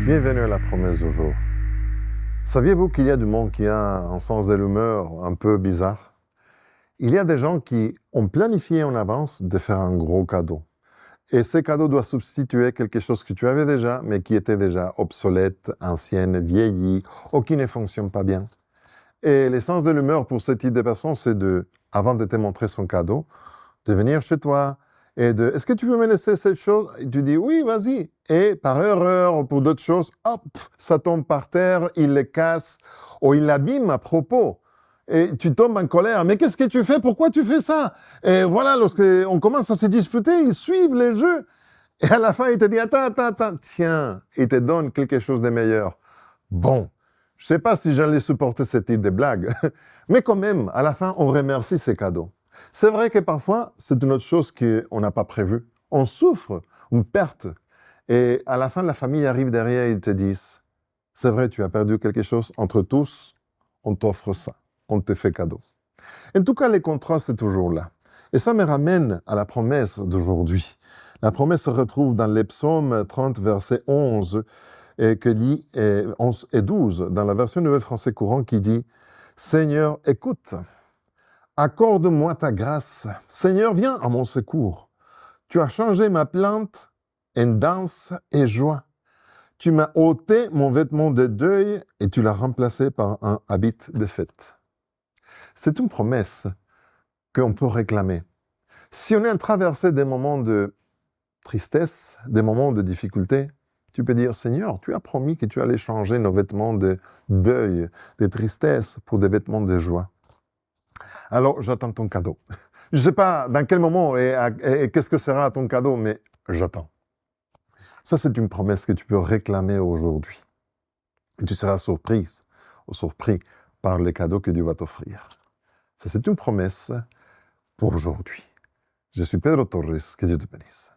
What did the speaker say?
Bienvenue à la promesse du jour. Saviez-vous qu'il y a du monde qui a un sens de l'humeur un peu bizarre? Il y a des gens qui ont planifié en avance de faire un gros cadeau. Et ce cadeau doit substituer quelque chose que tu avais déjà, mais qui était déjà obsolète, ancienne, vieillie, ou qui ne fonctionne pas bien. Et l'essence de l'humeur pour ce type de personne, c'est de, avant de te montrer son cadeau, de venir chez toi et de « Est-ce que tu peux me laisser cette chose ?» Et tu dis « Oui, vas-y. » Et par erreur ou pour d'autres choses, hop, ça tombe par terre, il le casse ou il l'abîme à propos. Et tu tombes en colère. « Mais qu'est-ce que tu fais? Pourquoi tu fais ça ?» Et voilà, lorsqu'on commence à se disputer, ils suivent les jeux. Et à la fin, il te dit « Attends, tiens, il te donne quelque chose de meilleur. » Bon, je ne sais pas si j'allais supporter ce type de blague, mais quand même, à la fin, on remercie ces cadeaux. C'est vrai que parfois, c'est une autre chose qu'on n'a pas prévue. On souffre, une perte. Et à la fin, la famille arrive derrière et ils te disent « C'est vrai, tu as perdu quelque chose. Entre tous, on t'offre ça. On te fait cadeau. » En tout cas, les contrastes, c'est toujours là. Et ça me ramène à la promesse d'aujourd'hui. La promesse se retrouve dans les psaumes 30, verset 11, et que lit 11 et 12, dans la version Nouvelle Français Courant, qui dit « Seigneur, écoute. Accorde-moi ta grâce. Seigneur, viens à mon secours. Tu as changé ma plainte en danse et joie. Tu m'as ôté mon vêtement de deuil et tu l'as remplacé par un habit de fête. » C'est une promesse qu'on peut réclamer. Si on est en traversée des moments de tristesse, des moments de difficulté, tu peux dire « Seigneur, tu as promis que tu allais changer nos vêtements de deuil, de tristesse pour des vêtements de joie. » Alors, j'attends ton cadeau. Je ne sais pas dans quel moment et qu'est-ce que sera ton cadeau, mais j'attends. Ça, c'est une promesse que tu peux réclamer aujourd'hui. Et tu seras surprise ou surpris par les cadeaux que Dieu va t'offrir. Ça, c'est une promesse pour aujourd'hui. Je suis Pedro Torres. Que Dieu te bénisse.